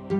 आज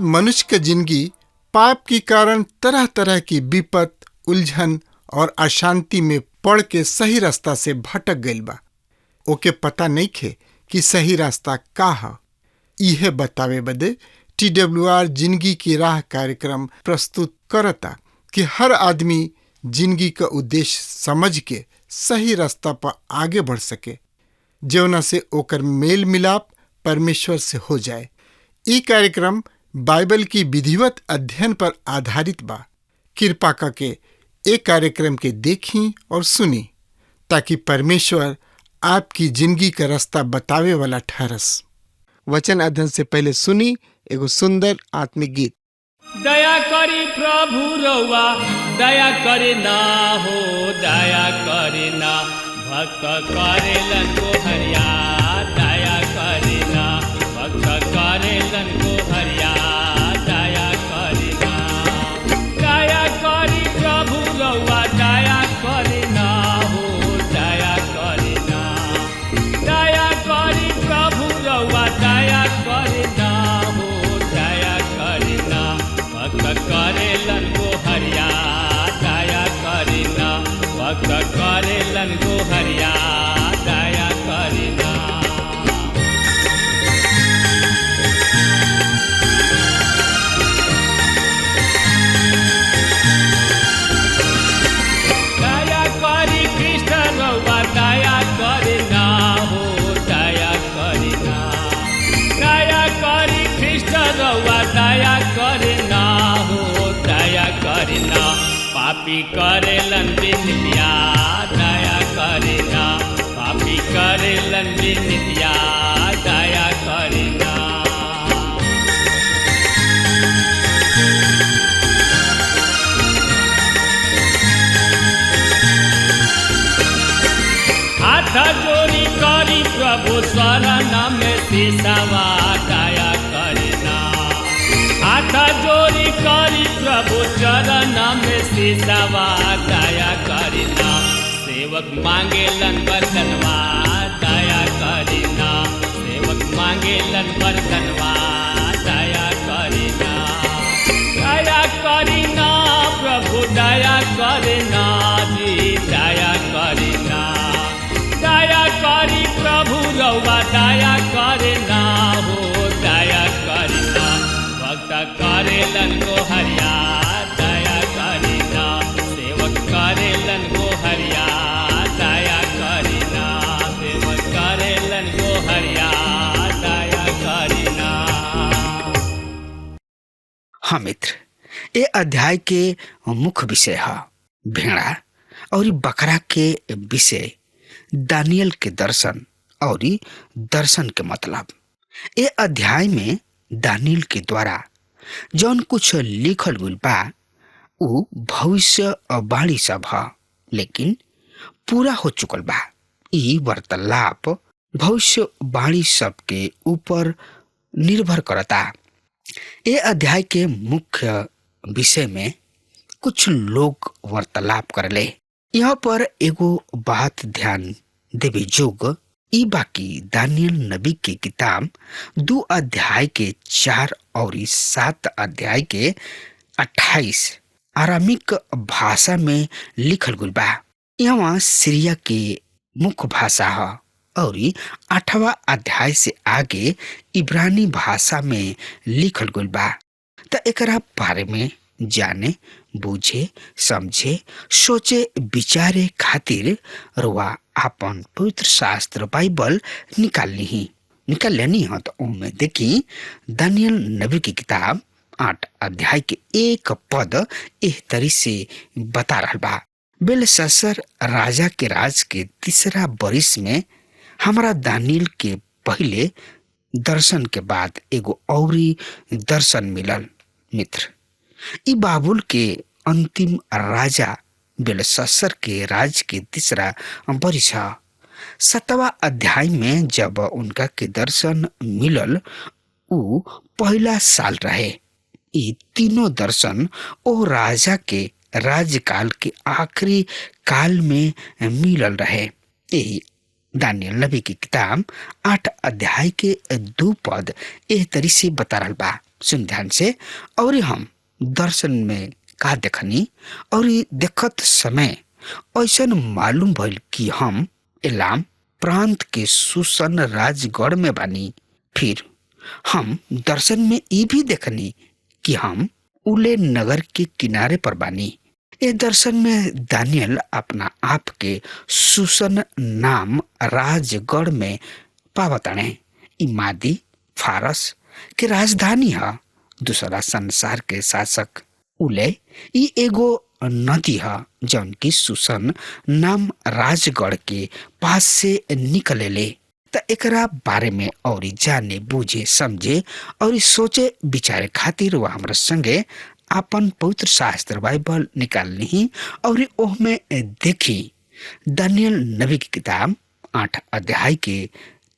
मनुष्य की जिंदगी पाप के कारण तरह तरह की विपत, उलझन और अशांति में पड़ के सही रास्ता से भटक गइल बा। ओके पता नहीं खे कि सही रास्ता का है। यह बतावे बदे TWR जिंदगी की राह कार्यक्रम प्रस्तुत करता कि हर आदमी जिंदगी का उद्देश्य समझ के सही रास्ता पर आगे बढ़ सके, जौना से ओकर मेल मिलाप परमेश्वर से हो जाए। ई कार्यक्रम बाइबल की विधिवत अध्ययन पर आधारित बा। कृपा करके एक कार्यक्रम के देखी और सुनी ताकि परमेश्वर आपकी जिंदगी का रास्ता बतावे वाला ठहरस। वचन अध्ययन से पहले सुनी एगो सुंदर आत्मिक गीत। दया करी प्रभु रउआ दया करे ना हो, दया करे ना भक्त करेलन को हरिया, दया करे ना भक्त करेलन को हरिया, दया करे ना। दया करी प्रभु रउआ दया करे ना हो, दया करे ना। दया करी प्रभु रउआ दया करे ना हो, दया करे ना भक्त करेलन को हरिया, दया करे ना भक्त करेलन को हरिया, दया करे ना। दया करी कृष्ण रउआ दया करे ना हो, दया करे ना। दया करी कृष्ण रउआ दया करे ना हो, दया करे ना। पापी करेलन विनतिया, दया करे ना। पापी करेलन विनतिया, दया करे ना। हाथ जोड़ी करी प्रभु शरण में सिसवा, दया करे ना। हाथ जोड़ी करी प्रभु चरण में सिसवा, दया करे ना। सेवक मांगेलन बरतनवा, दया करे ना। सेवक मांगेलन बरतनवा, दया करे ना। दया करे ना प्रभु दया करे ना जी, दया करे ना। दया करी प्रभु रउआ दया करे ना हो, दया करे ना भक्त करेलन को हरिया, दया करे ना। सेवक करेलन को हरिया, दया करे ना। सेवक करेलन को हरिया, दया करे ना। हाँ मित्र, ये अध्याय के मुख्य विषय है भेड़ा और बकरा के विषय, दानियल के दर्शन और दर्शन के मतलब। ये अध्याय में दानियल के द्वारा जौन कुछ लिखल गइल बा उ भविष्य वाणी सब है, लेकिन पूरा हो चुकल बा। ई वार्तालाप भविष्य वाणी सब के ऊपर निर्भर करता। ये अध्याय के मुख्य विषय में कुछ लोग वार्तालाप करले। यहाँ पर एगो बात ध्यान देवे जोग ई बाकी दानियल नबी की किताब 2 अध्याय के 4 और 7 अध्याय के 28 आरामिक भाषा में लिखल गइल बा। यहाँ सीरिया के मुख्य भाषा है और 8वां अध्याय से आगे इब्रानी भाषा में लिखल गइल बा। त एकरा बारे में जाने, बूझे, समझे, सोचे, विचारे खातिर रुआ आपन पवित्र शास्त्र बाइबल निकाल लेनी हो। तो उनमें देखी दानियल नबी की किताब 8 अध्याय के 1 पद एह तरी से बता रहा बा। बेलशस्सर राजा के राज के 3रा बरिस में हमारा दानियल के पहले दर्शन के बाद एगो औरी दर्शन मिलल। मित्र, ई बाबुल के अंतिम राजा बेलशस्सर के राज के 3रा बरिस है। 7वां अध्याय में जब उनका के दर्शन मिलल, उ पहला साल रहे। ये तीनों दर्शन ओ राजा के राजकाल के आखिरी काल में मिलल रहे। यही दानियल नबी की किताब 8 अध्याय के 2 पद एह तरी से बता रहा बा। सुन ध्यान से। और हम दर्शन में का देखनी, और देखत समय ऐसा मालूम भइल कि हम एलाम प्रांत के सुसन राजगढ़ में बानी। फिर हम दर्शन में ये भी देखनी कि हम उले नगर के किनारे पर बानी। ये दर्शन में दानियल अपना आप के सुसन नाम राजगढ़ में पावताने। ई मादी फारस के राजधानी है। दूसरा संसार के शासक उले ई एगो नदी है जौन की सुसन नाम राजगढ़ के पास से निकलेले। त एकरा बारे में और जाने, बूझे, समझे और सोचे विचारे खातिर वह हमारे संगे आपन पवित्र शास्त्र बाइबल निकालनी और ओह में देखी दानियल नबी की किताब 8 अध्याय के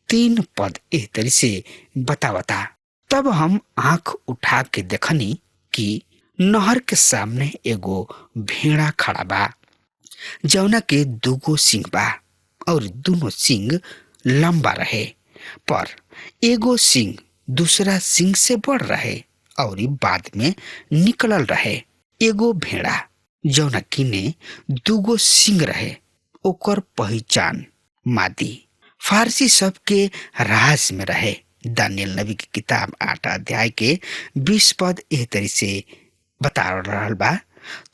3 पद एह तरी से बतावता। तब हम आंख उठा के देखनी कि नहर के सामने एगो भेड़ा खड़ा बा, जौना के 2 सिंग बा और दोनों सिंग लंबा रहे, पर एगो सिंग दूसरा सिंग से बढ़ रहे और बाद में निकलल रहे। एगो भेड़ा जौना किने 2 सिंग रहे, ओकर पहचान मादी फारसी सब के राज में रहे। दानियल नबी की किताब 8 अध्याय के 20 पद एह तरी से बता रहल बा।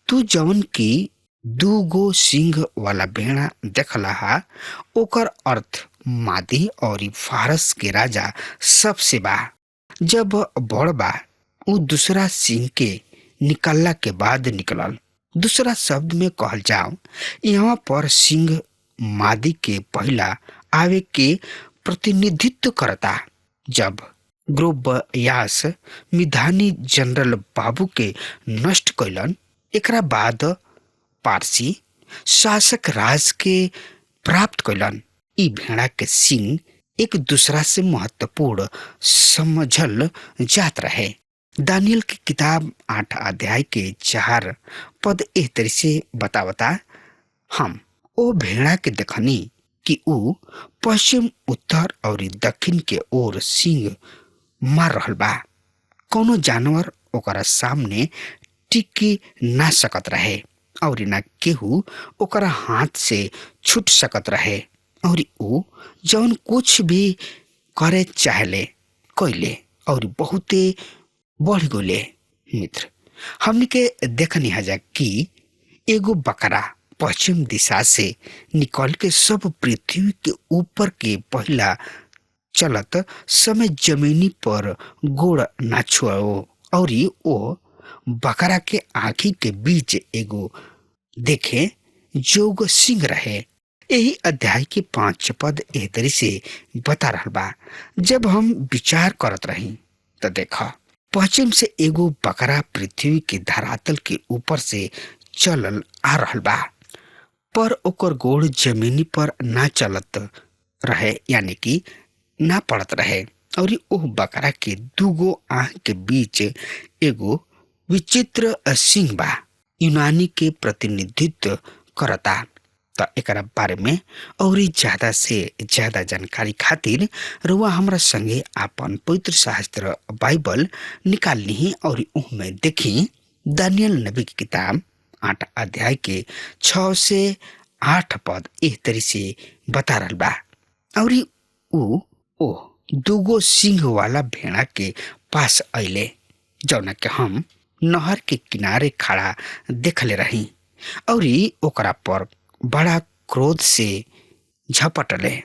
तू जौन की 2 सिंग वाला भेड़ा देखला हा, ओकर अर्थ मादी और फारस के राजा सबसे बा। जब बड़ बा, उ दूसरा सिंह के निकलला के बाद निकलल। दूसरा शब्द में कहल जाओ, यहाँ पर सिंह मादी के पहला आवे के प्रतिनिधित्व करता। जब ग्रोबयास मिधानी जनरल बाबू के नष्ट कैलन, एकरा बाद पारसी शासक राज के प्राप्त कैलन। ई भेड़ा के सिंग एक दूसरा से महत्वपूर्ण समझल जात रहे। दानियल की किताब 8 अध्याय के 4 पद एह तरी से बतावता। हम ओ भेड़ा के देखनी कि उ पश्चिम, उत्तर और दक्षिण के ओर सिंग मार रहल बा। कोनो जानवर ओकरा सामने टिकी ना सकत रहे और ना केहू ओकरा हाथ से छूट सकत रहे, और उ जौन कुछ भी करे चाहले कैले और बहुते बढ़ गले। मित्र, हमने के देखनी हजा कि एगो बकरा पश्चिम दिशा से निकल के सब पृथ्वी के ऊपर के पहला चलत समय जमीनी पर गोड़ ना छुओ, और ओ बकरा के आँखी के बीच एगो देखे जोग सिंह रहे। यही अध्याय के 5 पद एह तरी से बता रहा बा। जब हम विचार करत रही तो देखा, पश्चिम से एगो बकरा पृथ्वी के धरातल के ऊपर से चलल आ रहल बा, पर ओकर गोड़ जमीनी पर ना चलत रहे, यानी कि ना पड़त रहे। और ओह बकरा के 2 आँख के बीच एगो विचित्र सिंह बा, यूनानी के प्रतिनिधित्व करता। तो एकरा बारे में और ज्यादा से ज्यादा जानकारी खातिर रुआ हमरा संगे आपन पवित्र शास्त्र बाइबल निकाल ली और उनमें देखी दानियल नबी की किताब 8 अध्याय के 6 से 8 पद एह तरी से बता रहल बा। और ओ 2 सिंह वाला भेड़ा के पास अइले, जौना के हम नहर के किनारे खड़ा देखले रही और ओकरा पर बड़ा क्रोध से झपटले।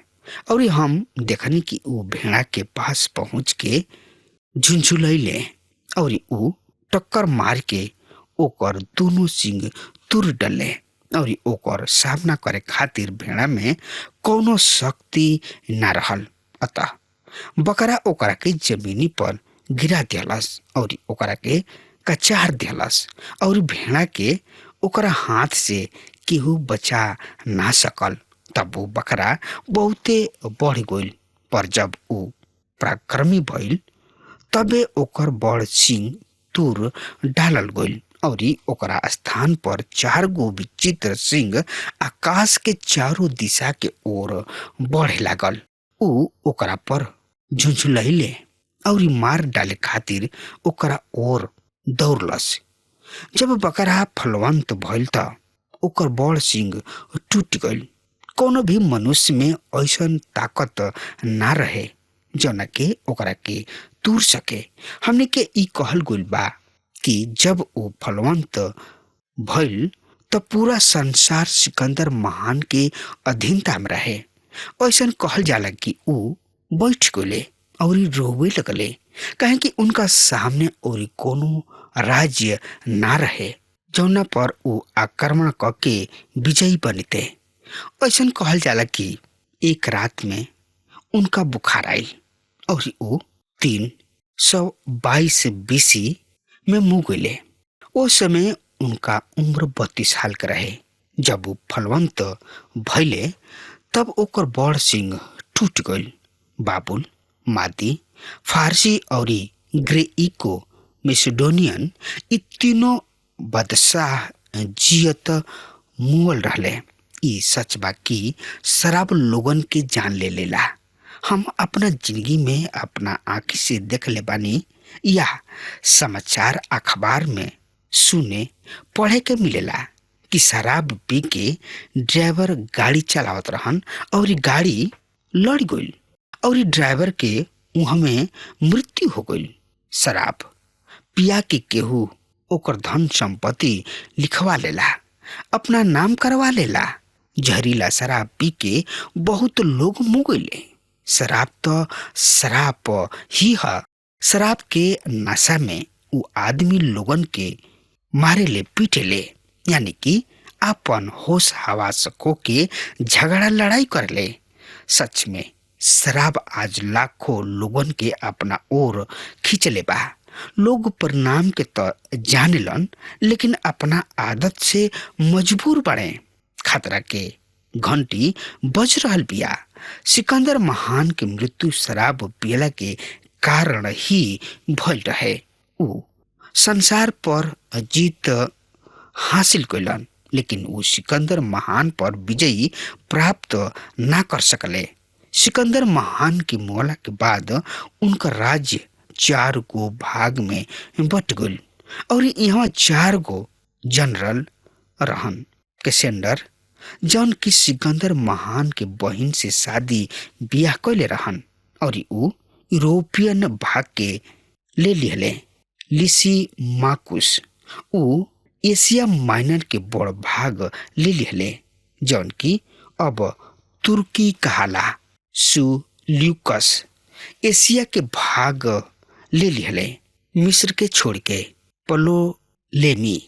और हम देखनी कि ऊ भेड़ा के पास पहुंच के झुंझुलैले और ऊ टक्कर मार के ओकर दोनों सिंग तुर डले और ओकर सामना करे खातिर भेड़ा में कोनो शक्ति न रहल। अतः बकरा ओकरा के जमीनी पर गिरा दियलस और ओकरा के कचार दियलस और भेड़ा के ओकरा हाथ से केहू बचा ना सकल। तब वो बकरा बहुते बढ़ गइल, पर जब ऊ पराक्रमी भइल तबे ओकर बड़ सिंह तुर डालल गइल और ओकरा स्थान पर 4 गो विचित्र सिंह आकाश के चारों दिशा के ओर बढ़े लागल। ऊ ओकरा पर झुंझुलैले और मार डाले खातिर ओकरा ओर दौड़लस। जब बकरा फलवंत भइल त ओकर बड़ सिंह टूट गइल। कोनो भी मनुष्य में ऐसन ताकत ना रहे जौना के ओकरा के तूर सके। हमने के ई कहल गइल बा कि जब वो फलवंत भइल तो पूरा संसार सिकंदर महान के अधीनता में रहे। ऐसन कहल जाला कि ऊ बैठ गए और रोवे लगले, कहे कि उनका सामने और कोनो राज्य ना रहे जौना पर ऊ आक्रमण करके विजयी बनते। ऐसन कहल जाला कि एक रात में उनका बुखार आई और ऊ 322 BC में मुँह गए। उस समय उनका उम्र 32 साल का रहे। जब वो फलवंत भइले तब ओकर बड़ सिंह टूट गइल। बाबुल, मादी, फारसी और ग्रीको मैसेडोनियन इ तीनों बादशाह जियत मुअल रहले। ई सच बा कि शराब लोगन के जान ले लेला। हम अपना जिंदगी में अपना आँखी से देख ले बानी या समाचार अखबार में सुने पढ़े के मिलेला कि शराब पी के ड्राइवर गाड़ी चलावत रहन और गाड़ी लड़ गइल और ड्राइवर के मुँह में मृत्यु हो गइल। शराब पिया के केहू ओकर धन संपत्ति लिखवा लेला, अपना नाम करवा लेला। जहरीला शराब पी के बहुत लोग मुँह गइले। शराब तो शराब ही है। शराब के नशा में वो आदमी लोगन के मारे ले पीटे ले, यानी कि अपन होश हवास खो के झगड़ा लड़ाई कर ले। सच में शराब आज लाखों लोगन के अपना ओर खींच ले बा। लोग परिणाम के तो जानेलन, लेकिन अपना आदत से मजबूर बने। खतरा के घंटी बज रहल बिया। सिकंदर महान के मृत्यु शराब पियला के कारण ही भइल रहे। ऊ संसार पर जीत हासिल कैलन, लेकिन वो सिकंदर महान पर विजयी प्राप्त ना कर सकले। सिकंदर महान के मौला के बाद उनका राज्य 4 गो भाग में बट गइल और यहाँ 4 गो जनरल रहन। कैसेंडर जौन की सिकंदर महान के बहिन से शादी बियाह कैले रहन और ऊ यूरोपियन भाग के ले लिहले। लिसिमाकुस ऊ एशिया माइनर के बड़ भाग ले लिहले जौन की अब तुर्की कहाला। सुल्यूकस एशिया के भाग ले लिहले। मिस्र के छोड़ के पलोलेमी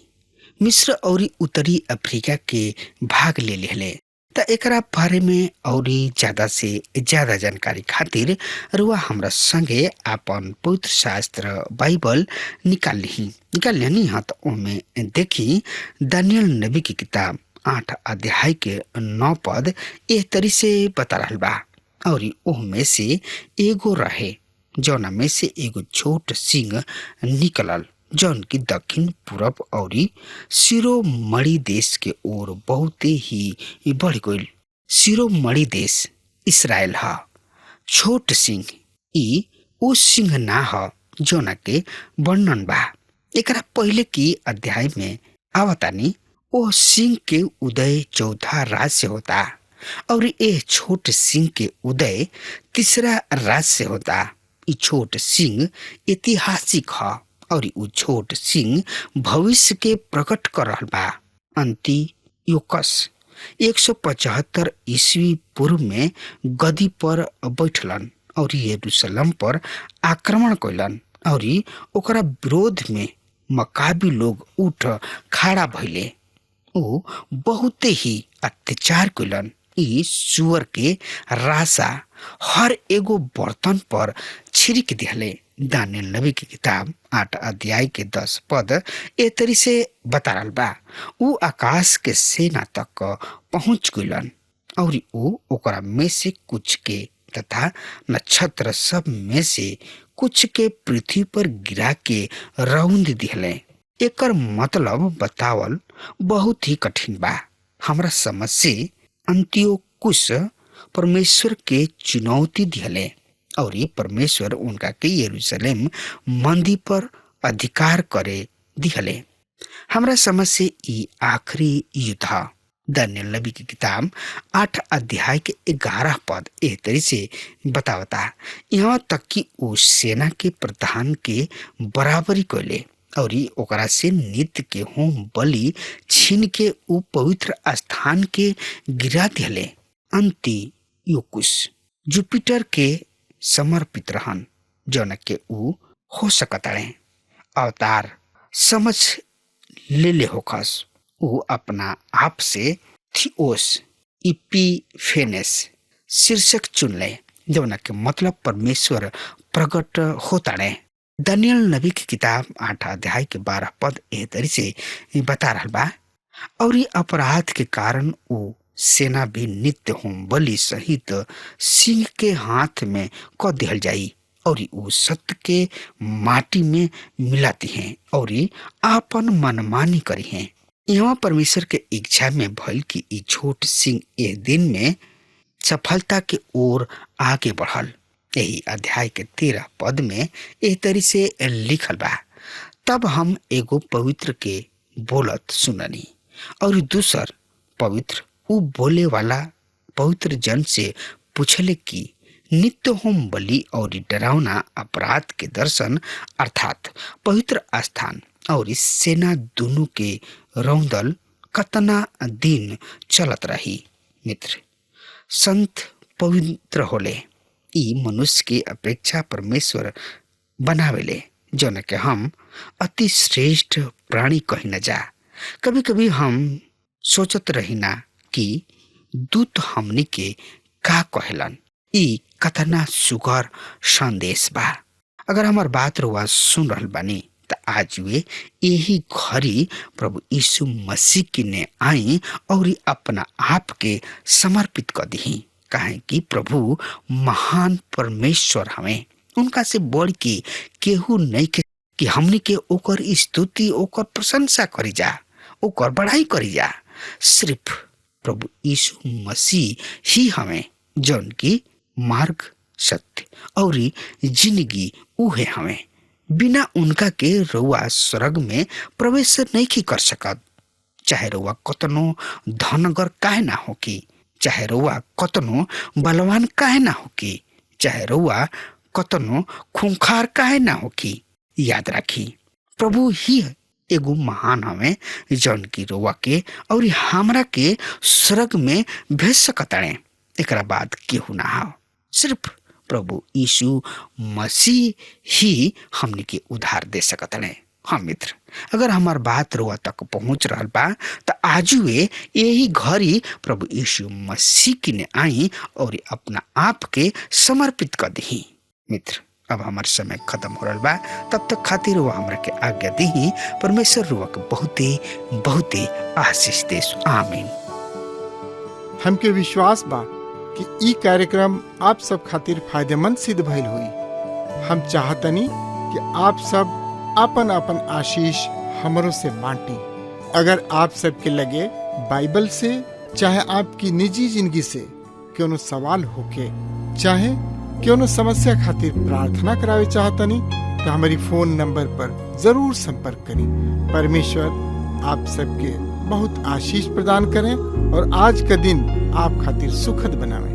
मिस्र और उत्तरी अफ्रीका के भाग ले लिहले। त एकरा बारे में और ज्यादा से ज्यादा जानकारी खातिर रुआ हमरा संगे अपन पवित्र शास्त्र बाइबल निकाल ली हाँ। तो ओमे देखी दानियल नबी की किताब 8 अध्याय के 9 पद एह तरी से बता रहल बा। और ओहमे से एगो रहे जौना में से एगो छोट सिंह निकलल जौन की दक्षिण पूरब और शिरोमणि देश के ओर बहुत ही बढ़ गइल। शिरोमणि देश इसराइल है। छोट सिंह ई उ सिंह ना है जौना के वर्णन बा एकरा पहले की अध्याय में आवतानी। ओ सिंह के उदय चौथा राज से होता और ये छोट सिंह के उदय तीसरा राज से होता। ये छोट सिंह ऐतिहासिक है और उ छोट सिंह भविष्य के प्रकट कर रहल बा। अंतियोकस 175 ईस्वी पूर्व में गद्दी पर बैठलन और यरूशलेम पर आक्रमण कैलन और ओकरा विरोध में मकाबी लोग उठ खड़ा भइले। उ बहुते ही अत्याचार कैलन। ई सुअर के रासा हर एगो बर्तन पर छिड़क दिहले। दानियल नबी की किताब 8 अध्याय के 10 पद ए तरी से बता रहल बा। उ आकाश के सेना तक पहुंच गइलन और उ ओकरा में से कुछ के तथा नक्षत्र सब में से कुछ के पृथ्वी पर गिरा के रौंद दिहले। एकर मतलब बतावल बहुत ही कठिन बा। हमरा समझ से अंतियोकुस परमेश्वर के चुनौती दिहले और ये परमेश्वर उनका के यरूशलेम मंदिर पर अधिकार करे दिहले। हमरा समझ से ई आखिरी युद्ध दानियल नबी की किताब 8 अध्याय के 11 पद एह तरी से बतावता। यहाँ तक कि उस सेना के प्रधान के बराबरी कैले और ओकरा से नित्य के होम बलि छीन के उ पवित्र स्थान के गिरा दिहले। अंतियोकुस जुपिटर के समर्पित रहन जौन के उ हो सकताड़े अवतार समझ ले होखस। उ अपना आप से थियोस इपिफेनेस शीर्षक चुनले जौन के मतलब परमेश्वर प्रकट होताड़े। दानियल नबी की किताब 8 अध्याय के 12 पद एह तरी से बता रहल बा। और ये अपराध के कारण उ सेना भी नित्य होम बलि सहित सिंह के हाथ में क दिहल जाई और उ सत्य के माटी में मिलाती हैं और आपन मनमानी करी हैं। यहाँ परमेश्वर के इच्छा में भइल कि ई छोट सिंह एक दिन में सफलता के ओर आगे बढ़ल। यही अध्याय के 13 पद में एह तरी से लिखल बा। तब हम एगो पवित्र के बोलत सुननी और दूसर पवित्र उ बोले वाला पवित्र जन से पूछले कि नित्य होम बलि और डरावना अपराध के दर्शन अर्थात पवित्र स्थान और इस सेना दोनों के रौंदल कतना दिन चलत रही। मित्र, संत पवित्र होले। ई मनुष्य की अपेक्षा परमेश्वर बनावेले जौन के हम अति श्रेष्ठ प्राणी कही न जा। कभी कभी हम सोचत रही ना कि दूत हमनी के का कहलन। ई कतना सुगर संदेश बा। अगर हमार बात रुआ सुन रहल बानी त आज वे यही घड़ी प्रभु यीशु मसीह की ने आई और अपना आप के समर्पित कर दी। काहे कि प्रभु महान परमेश्वर हमें उनका से बढ़ के केहू नहीं के कि हमनी के ओकर स्तुति ओकर प्रशंसा करी जा, ओकर बढ़ाई करी जा। सिर्फ प्रभु यीशु मसीह ही हमें जौन की मार्ग सत्य और जिंदगी उहे हमें। बिना उनका के रउआ स्वर्ग में प्रवेश नहीं कर सकत। चाहे रउआ कतनो धनगर काहे ना हो की, चाहे रउआ कतनो बलवान काहे ना हो की, चाहे रउआ कतनो खूंखार काहे ना हो की। याद राखी प्रभु ही एगो महान हमें जौन की रउआ के और हमरा के स्वर्ग में भेज सकताड़े। एकरा बाद केहू ना हो। सिर्फ प्रभु यीशु मसीह ही हमने के उधार दे सकताड़े। हाँ मित्र, अगर हमार बात रुआ तक पहुंच रहा बा तो आजुए यही घड़ी प्रभु यीशु मसीह की ने आई और अपना आप के समर्पित कर दी। मित्र, अब हमार समय खत्म हो रहा बा। तब तक खातिर रुआ हमरा के आज्ञा दी। परमेश्वर रुआ के बहुते बहुते आशीष देस। आमीन। हमके विश्वास बा कि ई कार्यक्रम आप सब खातिर फायदेमंद सिद्ध भइल हुई। हम चाहतनी कि आप सब अपन अपन आशीष हमरों से बांटी। अगर आप सबके लगे बाइबल से चाहे आपकी निजी जिंदगी से क्यों सवाल होके चाहे क्यों समस्या खातिर प्रार्थना करावे चाहतनी तो हमारी फोन नंबर पर जरूर संपर्क करें। परमेश्वर आप सबके बहुत आशीष प्रदान करें और आज का दिन आप खातिर सुखद बनावे।